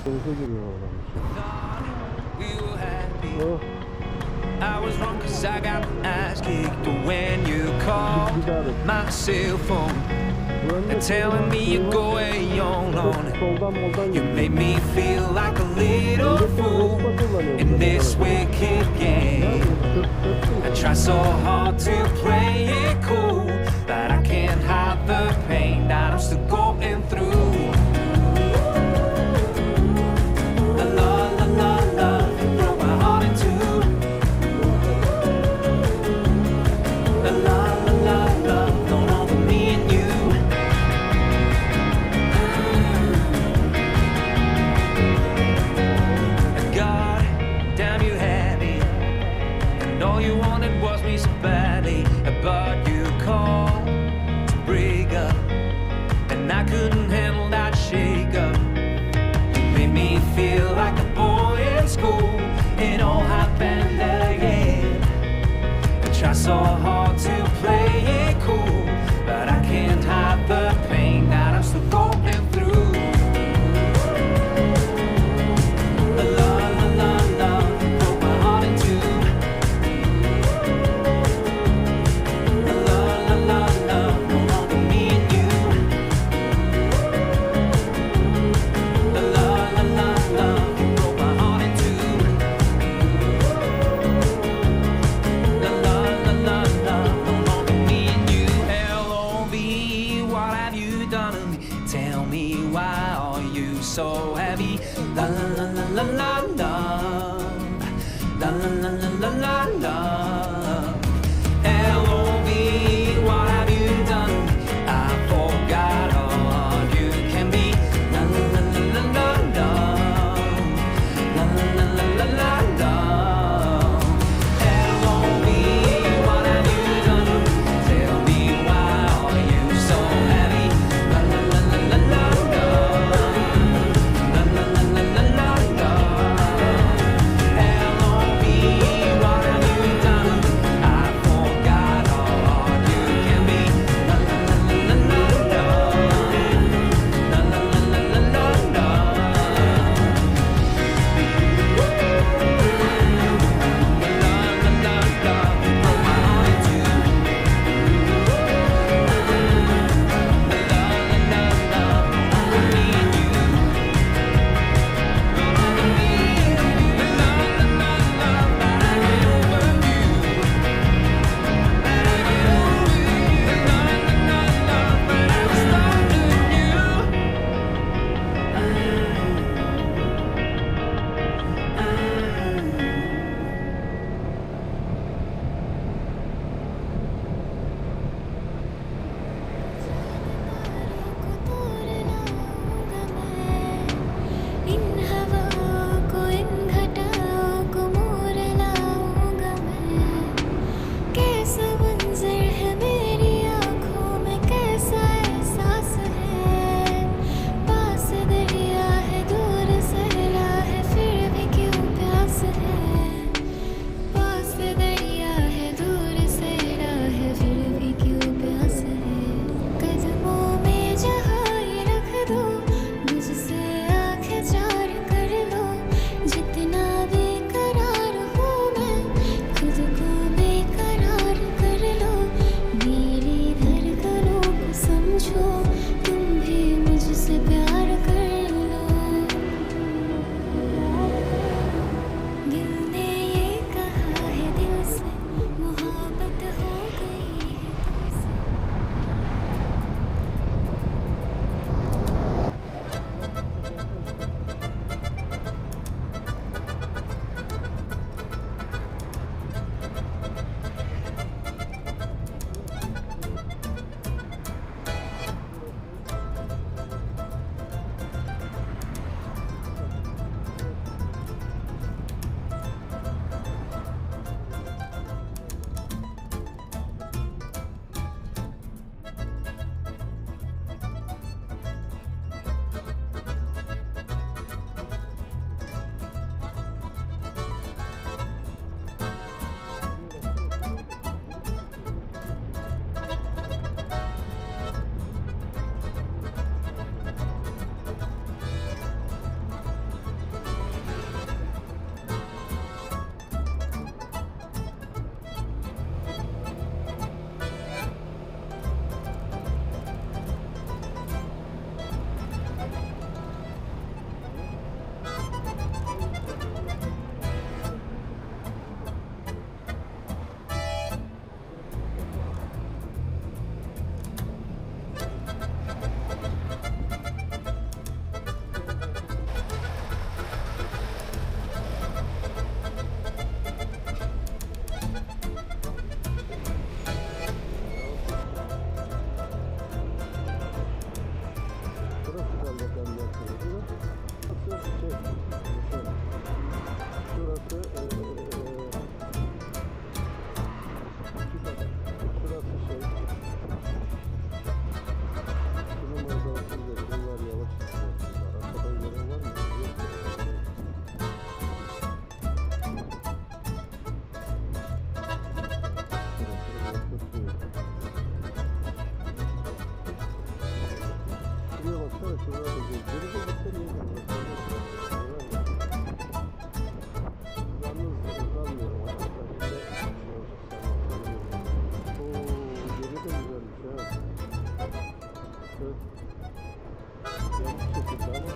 Denize giriyor oradan. Oh. I was wrong 'cause I got my ass kicked when you called my cell phone and telling me you're going on. You made me feel like a little fool in this wicked game. I try so hard to play it cool, but I can't hide the pain that I'm still going through. All you wanted was me so badly, but you called to break up, and I couldn't handle that shake up. You made me feel like a boy in school. It all happened again. I try so hard to play it cool, but I can't hide the pain that I'm still going through. Tell me why are you so heavy? La la la la la la la la la la la la la. L.O.V. What have you done? I forgot how hard you can be. La la la la la la la la la la la la la. L.O.V. What have you done? Tell me why are you so heavy? La la la la la la la la la la la la la. L.O.V. What have you done? baksana şuraya da gel. Geri de gitsen iyi olur. Yalnız uzanmıyorum arkadaşlar. Ooo geri de güzelmiş ha. Evet. Yanlış şekilde ama.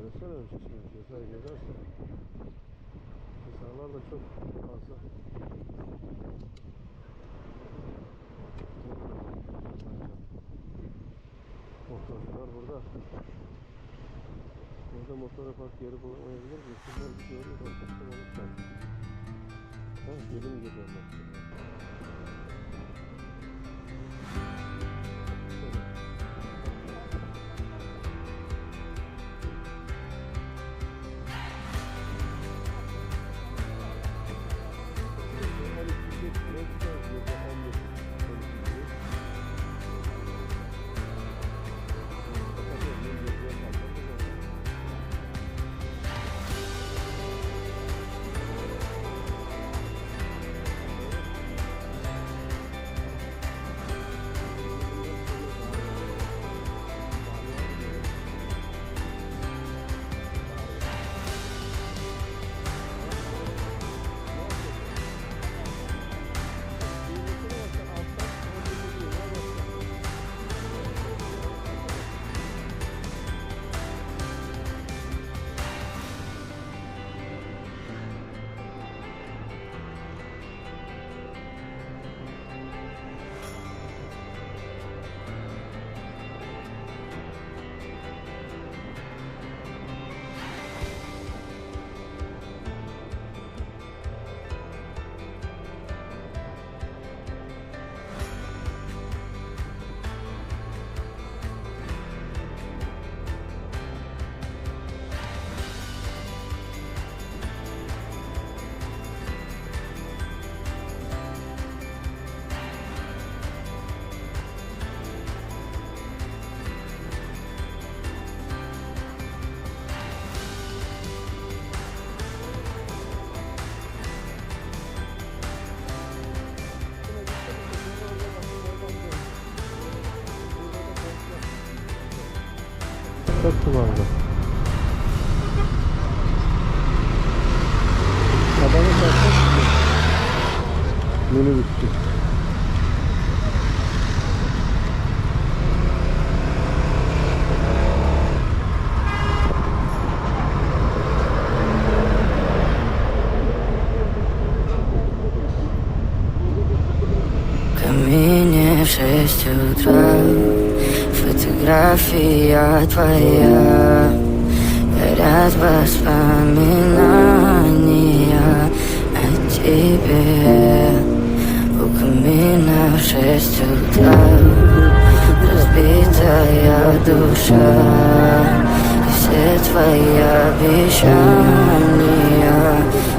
Söylesene şimdi ceza gezersen. Cezalar da çok fazla. Motorcular burada. Burada motora park yeri bulamayabilir mi? Şunlar bir görüyor da ortasında olurken. Ha, geri mi geliyorlar? Çok kullandı. Adamı satmak mı? Minibüsçü. Камине в 6 утра, фотография твоя, горят воспоминания о тебе. У камина в 6 утра, разбитая душа, и все твои обещания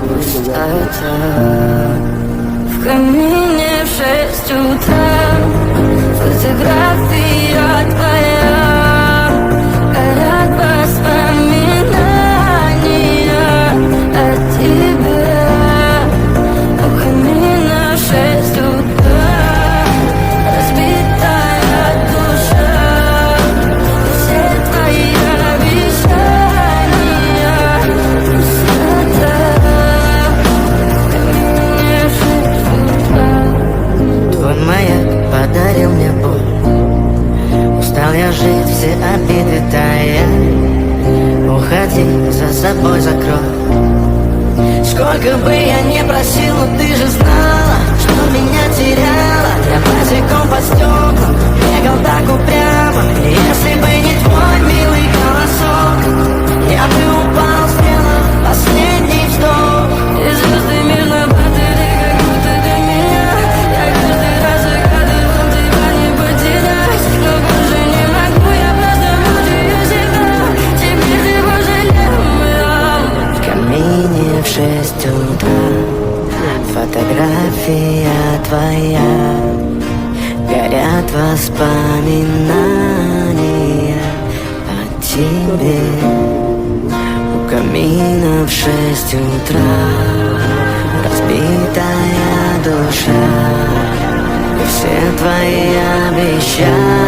пустота. В камине в 6 утра, фотография твоя, горят воспоминания о тебе. У камина в 6 утра, разбитая душа, и все твои обещания пустота. Твой маяк подарил мне боль. Устал я жить, все обиды тая. Уходи, за собой закрой. Сколько бы я ни просил, но ты же знала, что меня теряла. Я босиком по стеклам бегал так упрямо. Если бы не твой милый голосок, я бы упал, сделав последний вздох. И звезды мирно падали, как будто для меня. Я каждый раз загадывал тебя не потерять, но больше не могу, я просто мучаю себя. Теперь ты пожалел меня. В камине в 6 утра, фотография твоя, горят воспоминания о тебе. У камина в 6 утра, разбитая душа, и все твои обещания